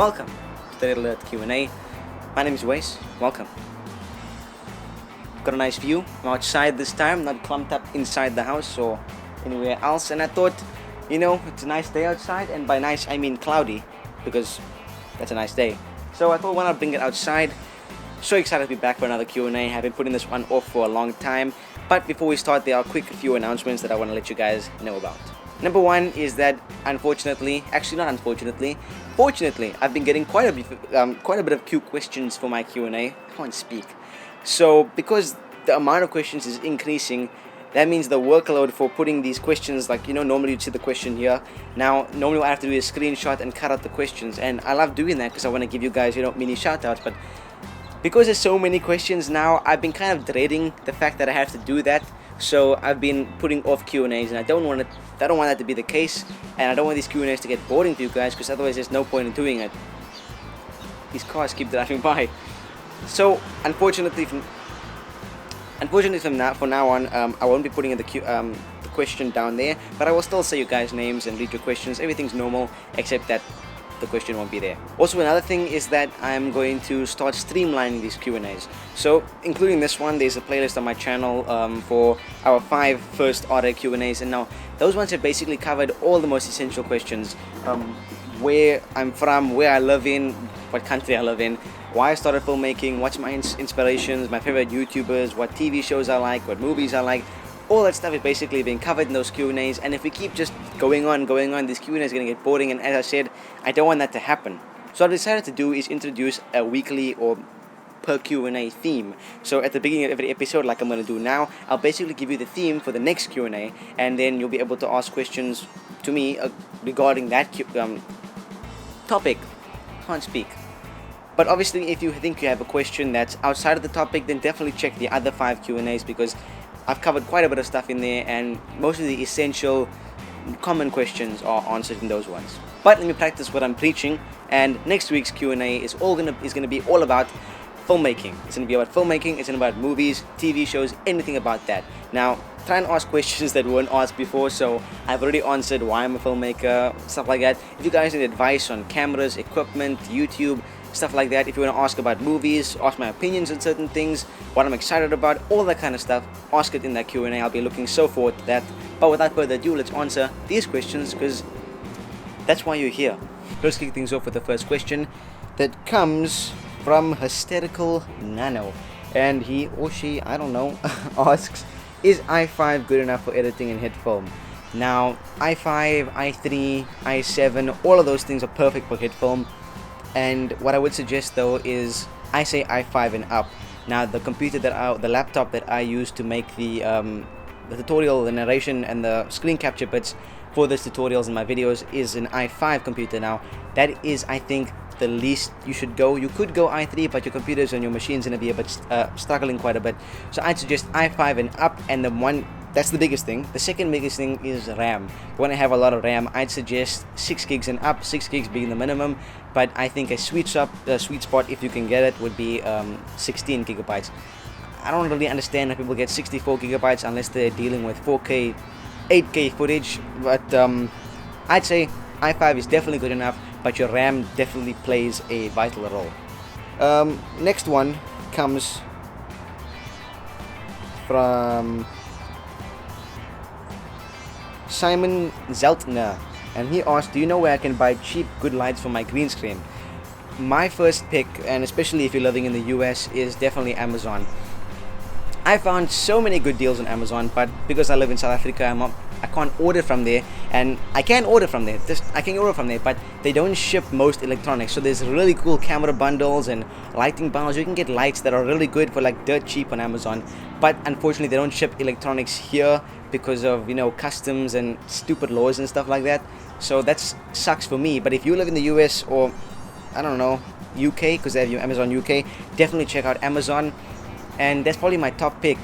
welcome to the Red Alert Q&A. My name is Wes, welcome. Got a nice view. I'm outside this time, not clumped up inside the house or anywhere else, and I thought, it's a nice day outside, and by nice I mean cloudy, because that's a nice day. So I thought, why not bring it outside? So excited to be back for another Q&A. I've been putting this one off for a long time, but before we start, there are a few announcements that I want to let you guys know about. Number one is that fortunately, I've been getting quite a bit of Q questions for my Q&A. I can't speak. So because the amount of questions is increasing, that means the workload for putting these questions, normally you'd see the question here. Now, normally what I have to do is screenshot and cut out the questions, and I love doing that because I want to give you guys, mini shout outs, but because there's so many questions now, I've been kind of dreading the fact that I have to do that. So I've been putting off Q&As, and I don't want that to be the case, and I don't want these Q&As to get boring for you guys, because otherwise there's no point in doing it. These cars keep driving by. So unfortunately from now on, I won't be putting the question down there, but I will still say you guys' names and read your questions. Everything's normal except that the question won't be there. Also, another thing is that I'm going to start streamlining these Q&As. So, including this one, there's a playlist on my channel for our 5 first RAQ Q&As, and now those ones have basically covered all the most essential questions. Where I'm from, where I live in, what country I live in, why I started filmmaking, what's my inspirations, my favorite YouTubers, what TV shows I like, what movies I like. All that stuff is basically being covered in those Q&As, and if we keep just going on, these Q&As are going to get boring, and as I said, I don't want that to happen. So what I decided to do is introduce a weekly or per Q&A theme. So at the beginning of every episode, like I'm going to do now, I'll basically give you the theme for the next Q&A, and then you'll be able to ask questions to me regarding that topic. Can't speak. But obviously, if you think you have a question that's outside of the topic, then definitely check the other 5 Q&As, because I've covered quite a bit of stuff in there, and most of the essential common questions are answered in those ones. But let me practice what I'm preaching, and next week's Q&A is gonna be all about filmmaking. It's gonna be about filmmaking, it's gonna be about movies, TV shows, anything about that. Now, try and ask questions that weren't asked before, so I've already answered why I'm a filmmaker, stuff like that. If you guys need advice on cameras, equipment, YouTube, stuff like that, if you want to ask about movies, ask my opinions on certain things, what I'm excited about, all that kind of stuff, ask it in that Q&A. I'll be looking so forward to that. But without further ado, let's answer these questions, because that's why you're here. Let's kick things off with the first question that comes from Hysterical Nano, and he or she, I don't know, asks, is i5 good enough for editing in hit film? Now, i5, i3, i7, all of those things are perfect for hit film. And what I would suggest though is I say i5 and up. Now the laptop that I use to make the tutorial, the narration and the screen capture bits for these tutorials and my videos is an i5 computer. Now that is, I think, the least you should go. You could go i3, but your computers and your machine's gonna be a bit struggling quite a bit. So I'd suggest i5 and up, and that's the biggest thing. The second biggest thing is RAM. You want to have a lot of RAM, I'd suggest 6 gigs and up, 6 gigs being the minimum, but I think a sweet spot, if you can get it, would be 16 gigabytes. I don't really understand how people get 64 gigabytes unless they're dealing with 4K, 8K footage, but I'd say i5 is definitely good enough, but your RAM definitely plays a vital role. Next one comes from Simon Zeltner, and he asked, do you know where I can buy cheap good lights for my green screen? My first pick, and especially if you're living in the US, is definitely Amazon. I found so many good deals on Amazon, but because I live in South Africa, I can't order from there, and I can order from there, but they don't ship most electronics. So there's really cool camera bundles and lighting bundles. You can get lights that are really good for dirt cheap on Amazon, but unfortunately they don't ship electronics here because of customs and stupid laws and stuff like that. So that sucks for me. But if you live in the US or I don't know, UK, because they have Amazon UK, definitely check out Amazon. And that's probably my top pick,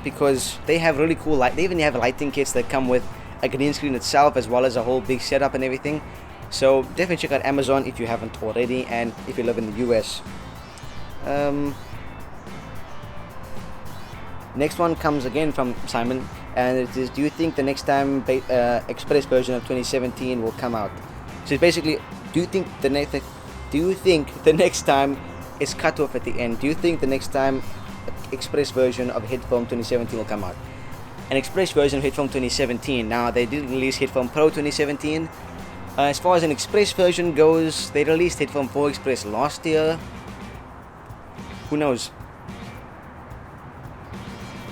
because they have really cool they even have lighting kits that come with a green screen itself as well as a whole big setup and everything. So definitely check out Amazon if you haven't already, and if you live in the US. Next one comes again from Simon, and it is, do you think the next time Express version of 2017 will come out? So it's basically, do you think the Do you think the next time is cut off at the end? Do you think the next time Express version of Headphone 2017 will come out? An Express version of Headphone 2017. Now, they did release Headphone Pro 2017. As far as an Express version goes, they released Headphone 4 Express last year. Who knows?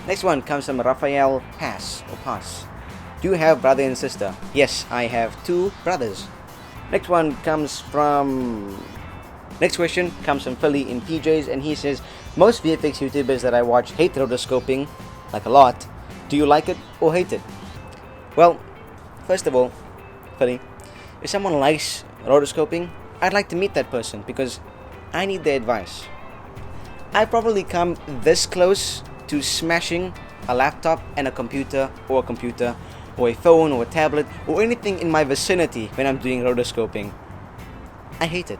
Next one comes from Raphael Pass. Do you have brother and sister? Yes, I have 2 brothers. Next question comes from Philly in PJs, and he says, most VFX YouTubers that I watch hate rotoscoping, like a lot. Do you like it or hate it? Well, first of all, Philly, if someone likes rotoscoping, I'd like to meet that person because I need their advice. I've probably come this close to smashing a laptop and a computer or a phone or a tablet or anything in my vicinity when I'm doing rotoscoping. I hate it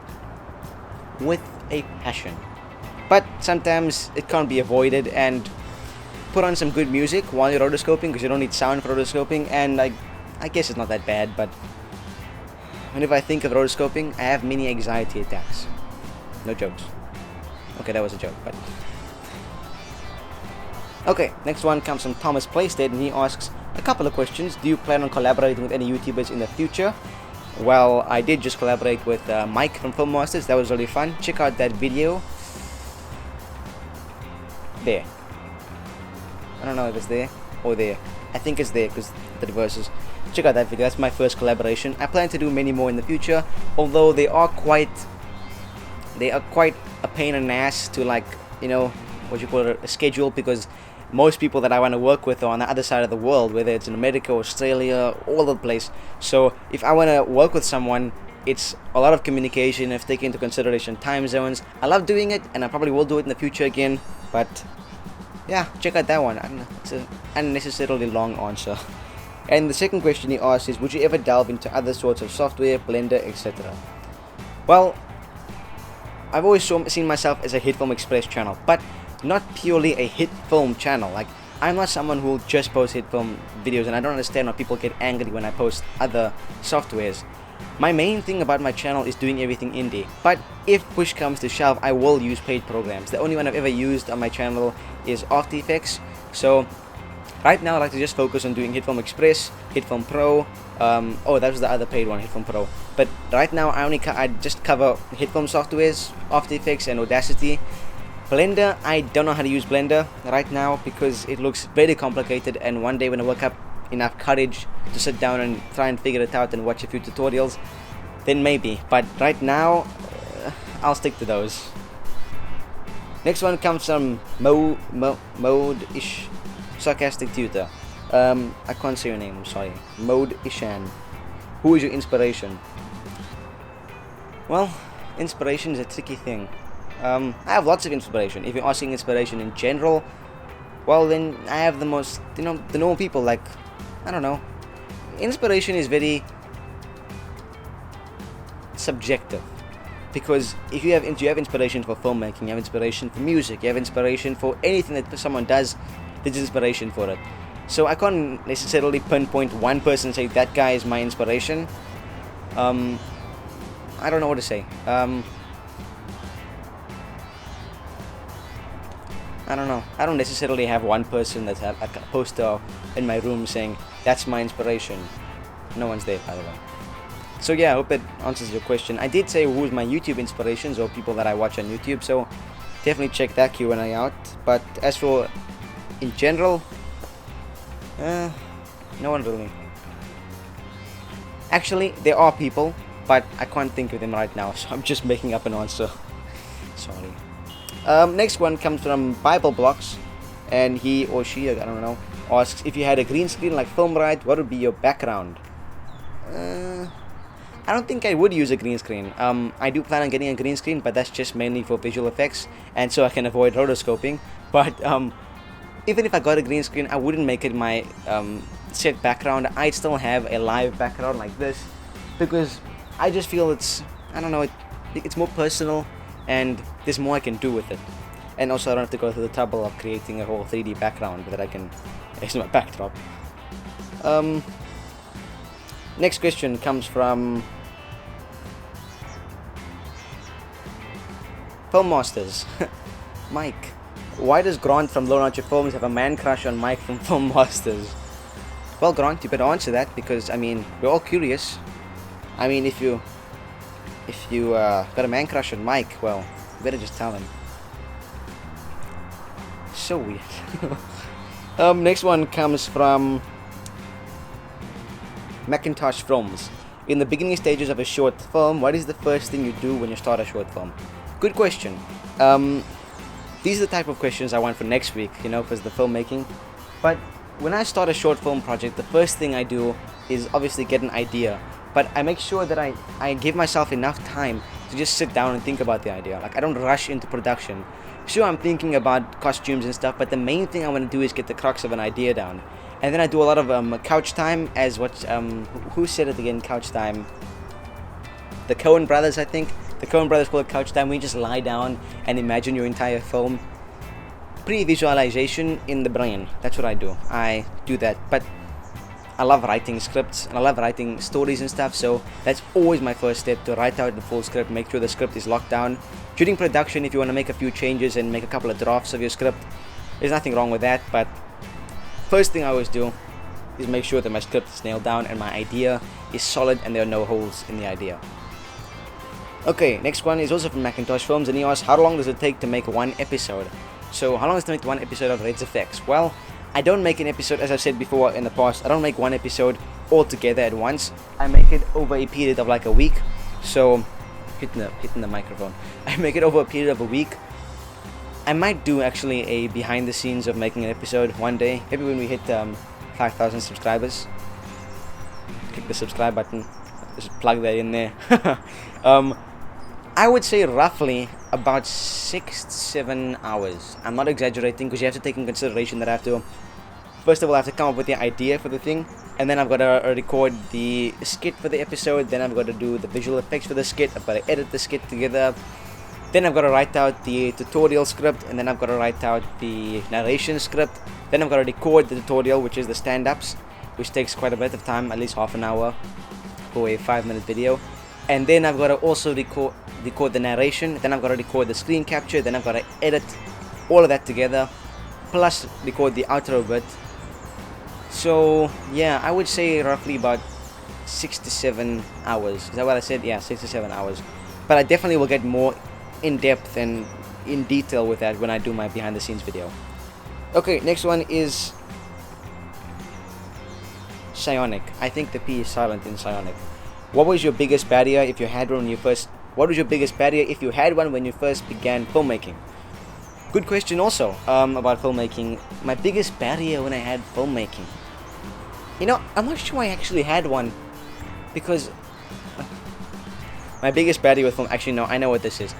with a passion, but sometimes it can't be avoided, and put on some good music while you're rotoscoping because you don't need sound for rotoscoping, and I guess it's not that bad, but whenever I think of rotoscoping, I have mini anxiety attacks. No jokes. Okay, that was a joke, but okay, next one comes from Thomas Playstead, and he asks a couple of questions. Do you plan on collaborating with any YouTubers in the future? Well, I did just collaborate with Mike from Film Masters. That was really fun. Check out that video. There. I don't know if it's there or there. I think it's there because the reverses. Check out that video. That's my first collaboration. I plan to do many more in the future, although they are quite a pain in the ass to, like, you know, what you call it, a schedule, because most people that I want to work with are on the other side of the world, whether it's in America, Australia, all over the place. So if I want to work with someone, it's a lot of communication. If taking into consideration time zones, I love doing it, and I probably will do it in the future again. But yeah, check out that one. I don't know, it's an unnecessarily long answer. And the second question he asked is, would you ever delve into other sorts of software, Blender, etc.? Well, I've always seen myself as a Hitfilm Express channel, but not purely a hit film channel. Like, I'm not someone who will just post hit film videos, and I don't understand why people get angry when I post other softwares. My main thing about my channel is doing everything indie, but if push comes to shove, I will use paid programs. The only one I've ever used on my channel is After Effects. So right now I like to just focus on doing Hitfilm Express, Hitfilm Pro. Oh, that was the other paid one, Hitfilm Pro. But right now I just cover Hitfilm softwares, After Effects and Audacity. Blender, I don't know how to use Blender right now because it looks very complicated, and one day when I work up enough courage to sit down and try and figure it out and watch a few tutorials, then maybe. But right now, I'll stick to those. Next one comes from Mode-ish Sarcastic Tutor. I can't say your name, I'm sorry. Mode-ishan. Who is your inspiration? Well, inspiration is a tricky thing. I have lots of inspiration. If you're asking inspiration in general, well, then I have the most, the normal people, like, I don't know. Inspiration is very subjective, because if you have inspiration for filmmaking, you have inspiration for music, you have inspiration for anything that someone does, there's inspiration for it. So I can't necessarily pinpoint one person and say that guy is my inspiration. I don't know what to say. I don't know. I don't necessarily have one person that's like a poster in my room saying that's my inspiration. No one's there, by the way. So yeah, I hope that answers your question. I did say who's my YouTube inspirations or people that I watch on YouTube, so definitely check that Q&A out. But as for in general, no one really. Actually, there are people, but I can't think of them right now, so I'm just making up an answer. Sorry. Next one comes from Bible Blocks, and he or she, I don't know, asks, if you had a green screen like Filmrite, what would be your background? I don't think I would use a green screen. I do plan on getting a green screen, but that's just mainly for visual effects, and so I can avoid rotoscoping. But even if I got a green screen, I wouldn't make it my set background. I'd still have a live background like this, because I just feel it's, I don't know, it's more personal, and there's more I can do with it. And also I don't have to go through the trouble of creating a whole 3D background that I can as my backdrop. Next question comes from Film Masters. Mike. Why does Grant from Low Notcher Films have a man crush on Mike from Film Masters? Well, Grant, you better answer that, because I mean, we're all curious. I mean, if you got a man crush on Mike, well, you better just tell him. So weird. Next one comes from Macintosh Films. In the beginning stages of a short film, what is the first thing you do when you start a short film? Good question. These are the type of questions I want for next week, you know, for the filmmaking. But when I start a short film project, the first thing I do is obviously get an idea. But I make sure that I give myself enough time to just sit down and think about the idea. Like, I don't rush into production. Sure, I'm thinking about costumes and stuff, but the main thing I want to do is get the crux of an idea down. And then I do a lot of couch time, as what, who said it again, couch time? The Coen brothers, I think. The Coen brothers call it couch time. We just lie down and imagine your entire film. Pre-visualization in the brain. That's what I do. I do that. But I love writing scripts and I love writing stories and stuff, so that's always my first step, to write out the full script, make sure the script is locked down. During production, if you want to make a few changes and make a couple of drafts of your script, there's nothing wrong with that, but first thing I always do is make sure that my script is nailed down and my idea is solid and there are no holes in the idea. Okay, next one is also from Macintosh Films, and he asks, how long does it take to make one episode? So how long does it take one episode of Red's Effects? Well, I don't make an episode, as I've said before in the past, I don't make one episode all together at once. I make it over a period of like a week. So, hitting the microphone. I make it over a period of a week. I might do actually a behind the scenes of making an episode one day. Maybe when we hit 5,000 subscribers. Click the subscribe button. Just plug that in there. I would say roughly about 6 to 7 hours. I'm not exaggerating, because you have to take in consideration that I have to, first of all, I have to come up with the idea for the thing, and then I've got to record the skit for the episode, then I've got to do the visual effects for the skit, I've got to edit the skit together, then I've got to write out the tutorial script, and then I've got to write out the narration script, then I've got to record the tutorial, which is the stand-ups, which takes quite a bit of time, at least half an hour for a 5-minute video. And then I've got to also record the narration, then I've got to record the screen capture, then I've got to edit all of that together, plus record the outro bit. So yeah, I would say roughly about 6 to 7 hours. Is that what I said? Yeah, 6 to 7 hours. But I definitely will get more in depth and in detail with that when I do my behind the scenes video. Okay, next one is Psionic. I think the P is silent in Psionic. What was your biggest barrier if you had one when you first? What was your biggest barrier if you had one when you first began filmmaking? Good question also about filmmaking. My biggest barrier when I had filmmaking. You know, I'm not sure I actually had one, because my biggest barrier with film. Actually, no, I know what this is.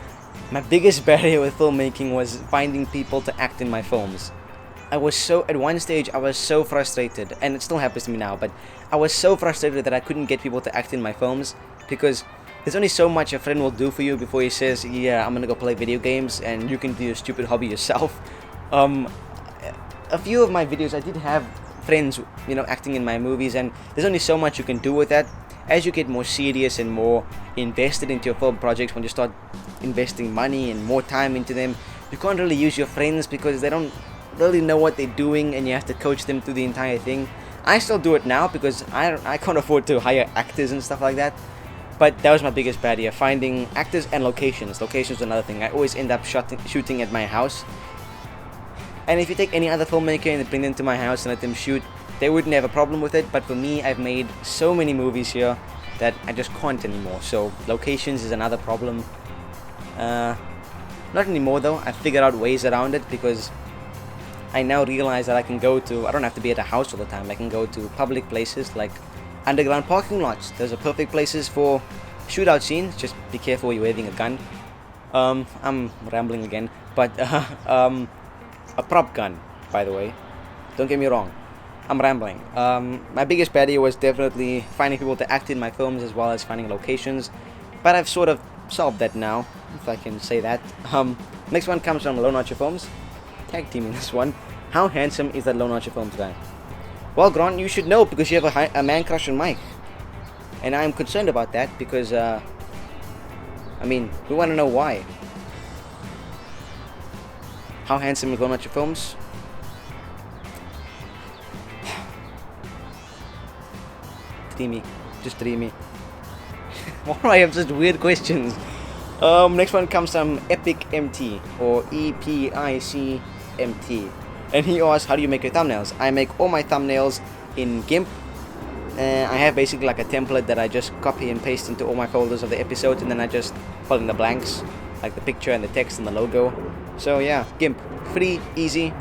My biggest barrier with filmmaking was finding people to act in my films. At one stage I was so frustrated, and it still happens to me now, but I was so frustrated that I couldn't get people to act in my films, because there's only so much a friend will do for you before he says, yeah, I'm gonna go play video games and you can do your stupid hobby yourself. A few of my videos I did have friends, you know, acting in my movies, and there's only so much you can do with that. As you get more serious and more invested into your film projects, when you start investing money and more time into them, you can't really use your friends because they don't really know what they're doing, and you have to coach them through the entire thing. I still do it now because I can't afford to hire actors and stuff like that, but that was my biggest barrier, finding actors and locations. Locations is another thing. I always end up shooting at my house, and if you take any other filmmaker and bring them to my house and let them shoot, they wouldn't have a problem with it, but for me, I've made so many movies here that I just can't anymore, so locations is another problem. Not anymore though. I figured out ways around it, because I now realize that I don't have to be at a house all the time. I can go to public places like underground parking lots. Those are perfect places for shootout scenes. Just be careful you're waving a gun. I'm rambling again, but a prop gun, by the way. Don't get me wrong, I'm rambling. My biggest barrier was definitely finding people to act in my films, as well as finding locations, but I've sort of solved that now, if I can say that. Next one comes from Low Notcher Films. Tag teaming this one. How handsome is that Low Notcher Films guy? Well, Grant, you should know, because you have a man crush on Mike, and I'm concerned about that, because I mean, we want to know why. How handsome is one of your films? Dreamy. Just dreamy. Why do I have such weird questions? Next one comes from Epic MT or EPICMT, and he asks, how do you make your thumbnails? I make all my thumbnails in GIMP. I have basically like a template that I just copy and paste into all my folders of the episodes, and then I just fill in the blanks, like the picture and the text and the logo. So yeah, GIMP, free, easy,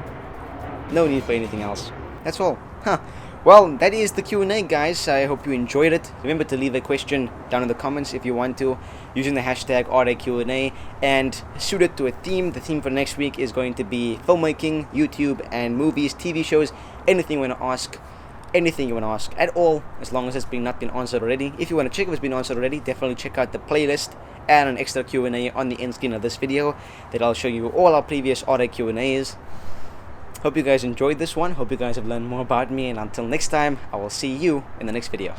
no need for anything else. That's all. Well, that is the Q&A, guys. I hope you enjoyed it. Remember to leave a question down in the comments if you want to, using the hashtag RAQ&A, and suit it to a theme. The theme for next week is going to be filmmaking, YouTube, and movies, TV shows, anything you want to ask. Anything you want to ask at all, as long as it's not been answered already. If you want to check if it's been answered already, definitely check out the playlist and an extra Q&A on the end screen of this video that I'll show you all our previous RAQ&As. Hope you guys enjoyed this one. Hope you guys have learned more about me, and until next time, I will see you in the next video.